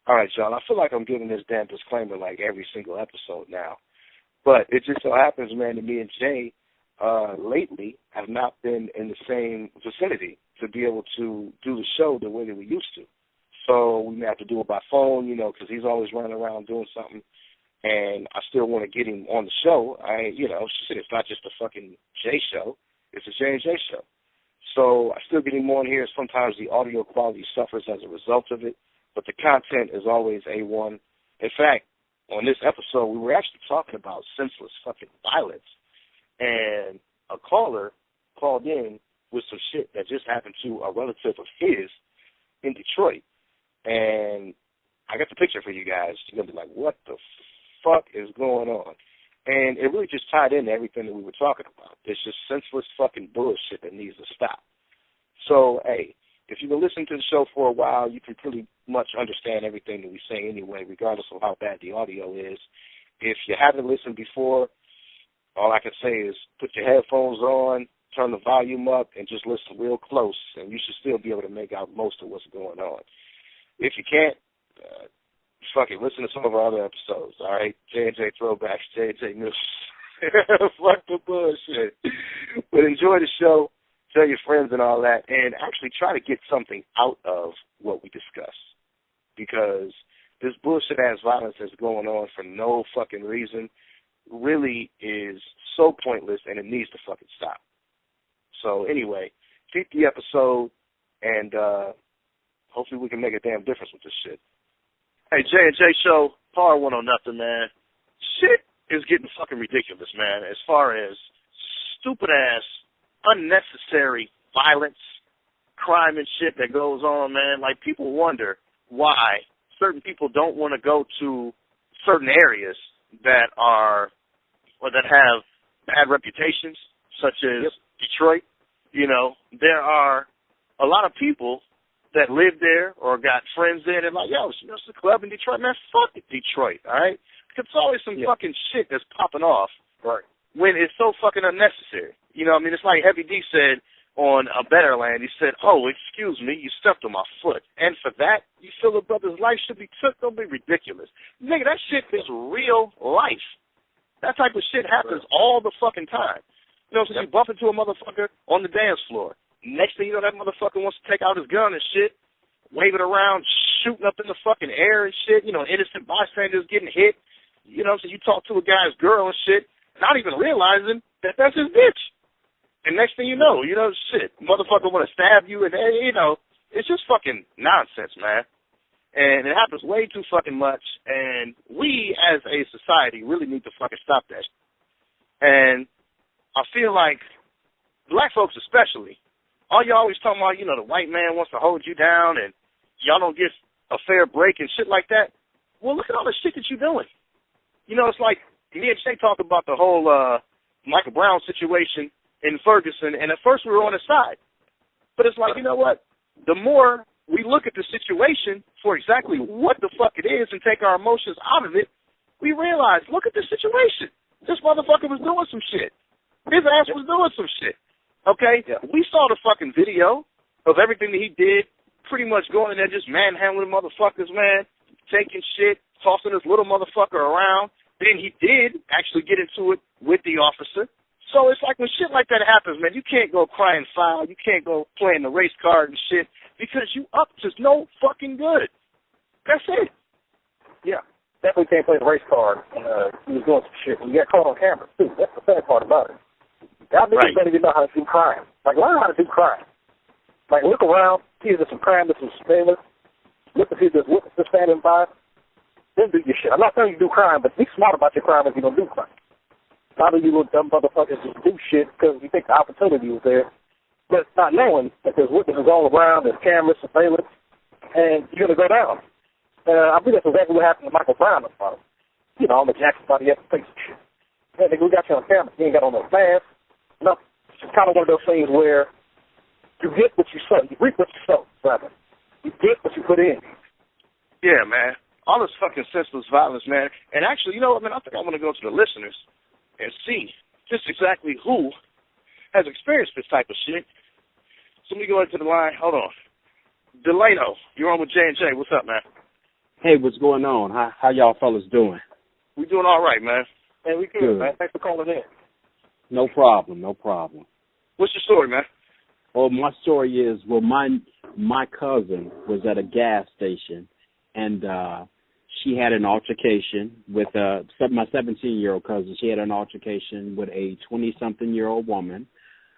All right, y'all. I feel like I'm giving this damn disclaimer like every single episode now. But it just so happens, man, that me and Jay lately have not been in the same vicinity to be able to do the show the way that we used to. So we may have to do it by phone, you know, because he's always running around doing something. And I still want to get him on the show. Shit, it's not just a fucking Jay show. It's a J&J show. So I still get him on here. Sometimes the audio quality suffers as a result of it, but the content is always A1. In fact, on this episode, we were actually talking about senseless fucking violence, and a caller called in with some shit that just happened to a relative of his in Detroit. And I got the picture for you guys. You're going to be like, what the fuck is going on? And it really just tied into everything that we were talking about. It's just senseless fucking bullshit that needs to stop. So, hey, if you've been listening to the show for a while, you can pretty much understand everything that we say anyway, regardless of how bad the audio is. If you haven't listened before, all I can say is put your headphones on, turn the volume up, and just listen real close, and you should still be able to make out most of what's going on. If you can't, fuck it, listen to some of our other episodes, all right? J&J Throwbacks, J&J News. Fuck the bullshit. But enjoy the show, tell your friends and all that, and actually try to get something out of what we discuss. Because this bullshit-ass violence that's going on for no fucking reason really is so pointless, and it needs to fucking stop. So anyway, keep the episode, and hopefully we can make a damn difference with this shit. Hey, J&J Show, Par 1 0, man. Shit is getting fucking ridiculous, man, as far as stupid-ass, unnecessary violence, crime and shit that goes on, man. Like, people wonder why certain people don't want to go to certain areas that are, or that have bad reputations, such as Detroit. You know, there are a lot of people that live there or got friends there, and they're like, yo, it's a club in Detroit. Man, fuck it, Detroit, all right? Because it's always some fucking shit that's popping off when it's so fucking unnecessary. You know what I mean? It's like Heavy D said on A Better Land. He said, oh, excuse me, you stepped on my foot. And for that, you feel a brother's life should be took? Don't be ridiculous. Nigga, that shit is real life. That type of shit happens all the fucking time. You know, so you bump into a motherfucker on the dance floor. Next thing you know, that motherfucker wants to take out his gun and shit, wave it around, shooting up in the fucking air and shit. You know, innocent bystanders getting hit. You know, so you talk to a guy's girl and shit, not even realizing that that's his bitch. And next thing you know, shit, motherfucker want to stab you, and, you know, it's just fucking nonsense, man. And it happens way too fucking much, and we as a society really need to fucking stop that. And I feel like black folks especially, all y'all always talking about, the white man wants to hold you down and y'all don't get a fair break and shit like that. Well, look at all the shit that you're doing. It's like me and Shay talked about the whole Michael Brown situation in Ferguson, and at first we were on his side. But it's like, you know what? The more we look at the situation for exactly what the fuck it is and take our emotions out of it, we realize, look at the situation. This motherfucker was doing some shit. His ass was doing some shit. Okay? Yeah. We saw the fucking video of everything that he did, pretty much going in there just manhandling motherfuckers, man, taking shit, tossing this little motherfucker around. Then he did actually get into it with the officer. So it's like when shit like that happens, man, you can't go crying foul. You can't go playing the race card and shit because you up to no fucking good. That's it. Yeah. Definitely can't play the race card when he was doing some shit. And you got caught on camera, too. That's the sad part about it. Y'all niggas don't even know how to do crime. Like, learn how to do crime. Like, look around, see if there's some crime, there's some surveillance. Look to see if there's witnesses standing by. Then do your shit. I'm not telling you to do crime, but be smart about your crime if you don't do crime. A lot of you little dumb motherfuckers just do shit because you think the opportunity was there, but not knowing that there's witnesses all around, there's cameras, surveillance, and you're going to go down. I believe that's exactly what happened to Michael Brown. Alma Jackson thought he had to face some shit. Man, nigga, we got you on camera. You ain't got on no mask. No, it's kind of one of those things where you get what you sow. You reap what you sow, brother. You get what you put in. Yeah, man. All this fucking senseless violence, man. And actually, you know what, man? I think I want to go to the listeners and see just exactly who has experienced this type of shit. So let me go into the line. Hold on. Delano, you're on with J&J. What's up, man? Hey, what's going on? How y'all fellas doing? We doing all right, man. Hey, we good, man. Thanks for calling in. No problem. What's your story, man? Well, my story is, my cousin was at a gas station, and she had an altercation with my 17-year-old cousin. She had an altercation with a 20-something-year-old woman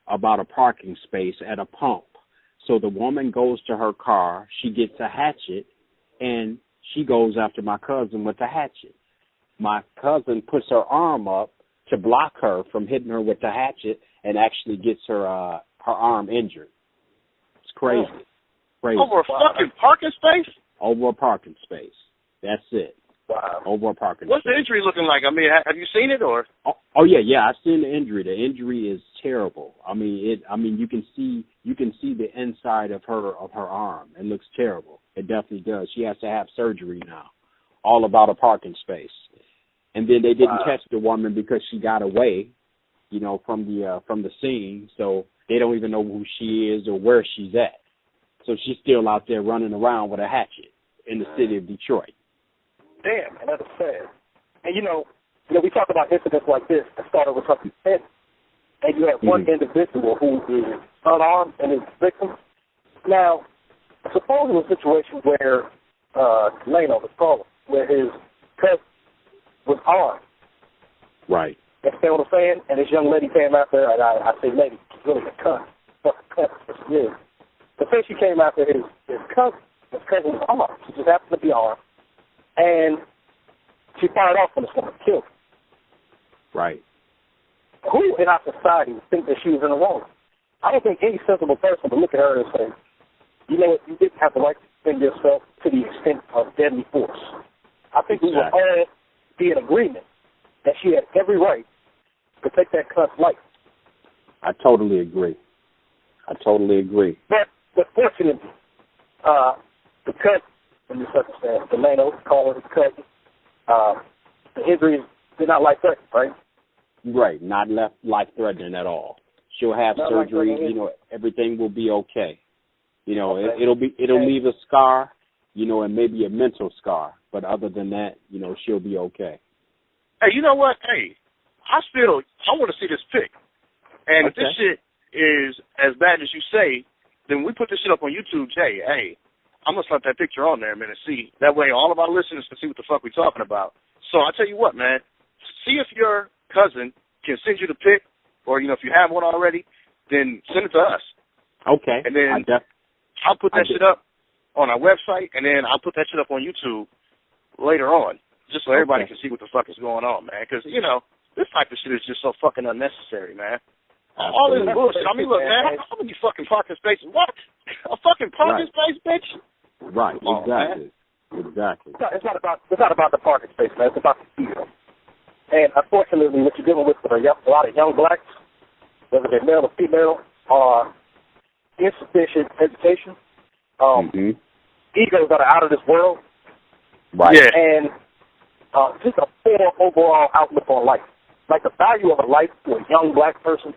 about a parking space at a pump. So the woman goes to her car, she gets a hatchet, and she goes after my cousin with the hatchet. My cousin puts her arm up to block her from hitting her with the hatchet and actually gets her arm injured. It's crazy. Crazy. Over a fucking parking space? Over a parking space. That's it. Wow. Over a parking What's space. the injury looking like? I mean, have you seen it or? Oh yeah, I've seen the injury. The injury is terrible. I mean, you can see the inside of her arm. It looks terrible. It definitely does. She has to have surgery now. All about a parking space. And then they didn't catch the woman because she got away, from the scene. So they don't even know who she is or where she's at. So she's still out there running around with a hatchet in the city of Detroit. Damn, man, that is sad. And we talk about incidents like this that started with something petty, and you have one individual who is unarmed and is the victim. Now, suppose in a situation where Leno was calling, where his cousin was armed. Right. You understand what I'm saying? And this young lady came after, and I say lady, she's really a cunt. Fucking cunt, what she is. But then she came after his cousin. His cousin was armed. She just happened to be armed. And she fired off on this woman, killed her. Right. Who in our society would think that she was in the wrong? I don't think any sensible person would look at her and say, you know what, you didn't have the right to defend yourself to the extent of deadly force. I think we would all be in agreement that she had every right to take that cunt's life. I totally agree. But fortunately, the cousin, in this circumstance, Delano, calling his cousin, the injuries did not life-threatening, right? Right, not life-threatening at all. She'll have not surgery, everything will be okay. It'll leave a scar, and maybe a mental scar. But other than that, she'll be okay. Hey, you know what? Hey, I want to see this pic. And if this shit is as bad as you say, then we put this shit up on YouTube, Jay. Hey, I'm going to slap that picture on there, man, and see. That way all of our listeners can see what the fuck we're talking about. So I tell you what, man, see if your cousin can send you the pic, or, if you have one already, then send it to us. Okay. And then I'll put that shit up on our website, and then I'll put that shit up on YouTube later on, just so everybody can see what the fuck is going on, man. Because, this type of shit is just so fucking unnecessary, man. All this bullshit. I mean, look, man, how many fucking parking spaces? What? A fucking parking space, bitch? Right, exactly. Exactly. It's not about the parking space, man. It's about the field. And unfortunately, what you're dealing with a lot of young blacks, whether they're male or female, are insufficient education, egos that are out of this world, right? Yeah. And just a poor overall outlook on life. Like the value of a life to a young black person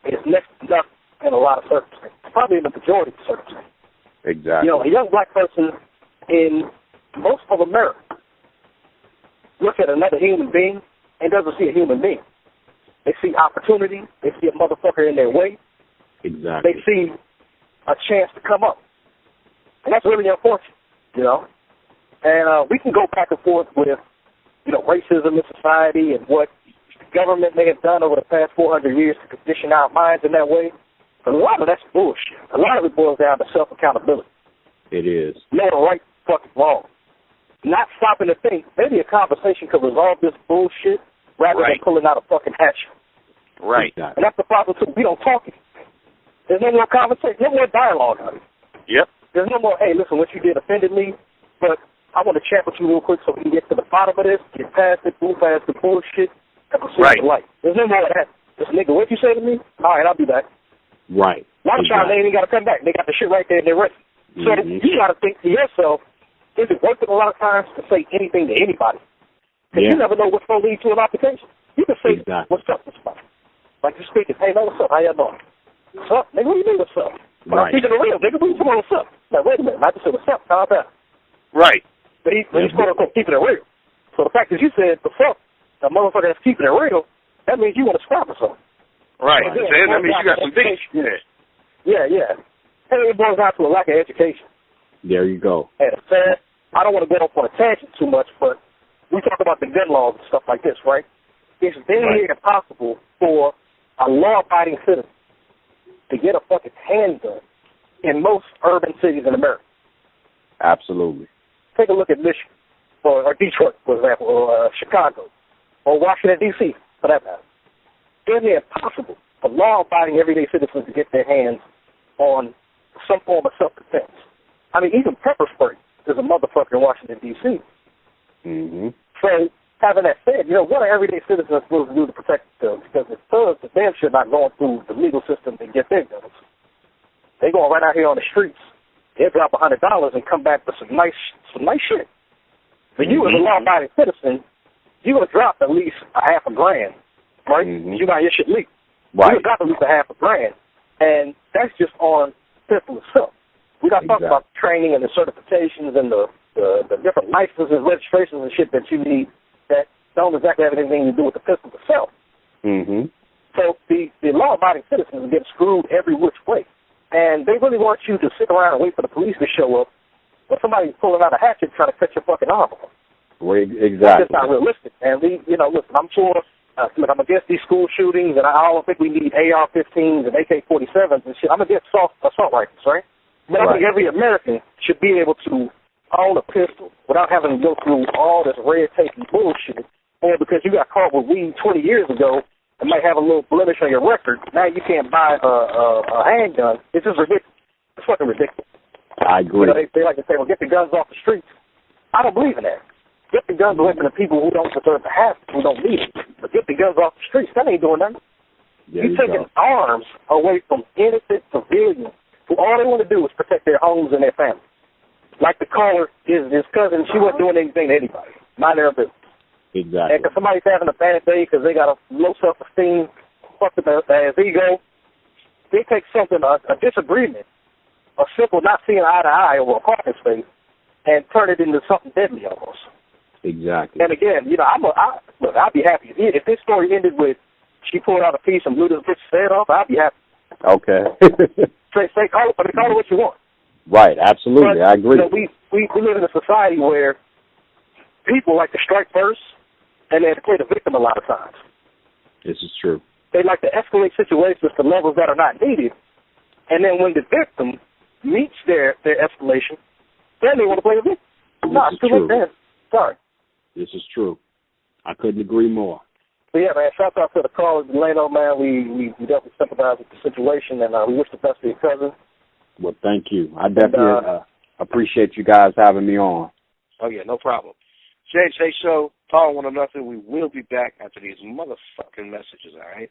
is next to nothing in a lot of circumstances. Probably in the majority of circumstances. Exactly. A young black person in most of America looks at another human being and doesn't see a human being. They see opportunity. They see a motherfucker in their way. Exactly. They see a chance to come up. And that's really unfortunate, And we can go back and forth with, racism in society and what the government may have done over the past 400 years to condition our minds in that way. But a lot of that's bullshit. A lot of it boils down to self-accountability. It is. Know the right fucking wrong. Not stopping to think, maybe a conversation could resolve this bullshit rather than pulling out a fucking hatchet. Right. And that's the problem, too. We don't talk. There's no more conversation, no more dialogue on it. Yep. There's no more, hey, listen, what you did offended me, but I want to chat with you real quick so we can get to the bottom of this, get past it, move past the bullshit, and pursue the light. There's no more of that. This nigga, what you say to me? All right, I'll be back. Right. A lot of times they ain't even got to come back. They got the shit right there and they're ready. So you got to think to yourself, is it worth it a lot of times to say anything to anybody? Because you never know what's going to lead to an application. You can say, what's up, what's up? Like you're speaking, hey, man, what's up? How y'all doing? What's up? Nigga, what do you mean, what's up? But I'm speaking the real, nigga, come on, what's up? Like, wait a minute, I just said, what's up? How about that? Right. But he's quote unquote keeping it real. So the fact that you said the fuck, a motherfucker that's keeping it real, that means you want to scrap or something. Right. That means you got some dick. Yeah. And it boils down to a lack of education. There you go. And I don't want to go off on a tangent too much, but we talk about the gun laws and stuff like this, right? It's very impossible for a law-abiding citizen to get a fucking handgun in most urban cities in America. Absolutely. Take a look at Michigan, or Detroit, for example, or Chicago, or Washington, D.C., for that matter. It's impossible for law-abiding everyday citizens to get their hands on some form of self-defense. I mean, even pepper spray is a motherfucker in Washington, D.C. Mm-hmm. So, having that said, what are everyday citizens supposed to do to protect themselves? Because the thugs, the damn shit not going through the legal system to get their guns. They going right out here on the streets. They'll drop $100 and come back with some nice shit. But you as a law-abiding citizen, you're going to drop at least $500,000, right? You got your shit leaked. Right. You're going to drop at least $500,000. And that's just on pistol itself. We got to talk about the training and the certifications and the different licenses, registrations and shit that you need that don't exactly have anything to do with the pistol itself. Mm-hmm. So the law-abiding citizens get screwed every which way. And they really want you to sit around and wait for the police to show up when somebody's pulling out a hatchet trying to cut your fucking arm off. Exactly. That's just not realistic. And listen, I'm sure I'm against these school shootings, and I don't think we need AR-15s and AK-47s and shit. I'm against assault rifles, right? But I think every American should be able to own a pistol without having to go through all this red tape and bullshit. Or because you got caught with weed 20 years ago and might have a little blemish on your record, now you can't buy a handgun. It's just ridiculous. It's fucking ridiculous. I agree. They like to say, well, get the guns off the streets. I don't believe in that. Get the guns away from the people who don't deserve to have it, who don't need it. But get the guns off the streets. That ain't doing nothing. You're taking arms away from innocent civilians who all they want to do is protect their homes and their families. Like the caller, his cousin, she wasn't doing anything to anybody. Mind their business. Exactly. And because somebody's having a bad day because they got a low self-esteem, fucked up as ego, they take something, a disagreement, a simple not seeing eye to eye over a parking space, and turn it into something deadly almost. Exactly. And again, I'd be happy. If this story ended with she pulled out a piece and blew this bitch's head off, I'd be happy. Okay. Say call it what you want. Right, absolutely. But, I agree. We live in a society where people like to strike first and then play the victim a lot of times. This is true. They like to escalate situations to levels that are not needed. And then when the victim meets their escalation, then they want to play the victim. No, it's too late then. Sorry. This is true. I couldn't agree more. So yeah, man, shout out to the caller, Delano, man. We definitely sympathize with the situation, and we wish the best for your cousin. Well, thank you. I definitely appreciate you guys having me on. Oh, yeah, no problem. JJ Show, Paul 1 or Nothing. We will be back after these motherfucking messages, all right?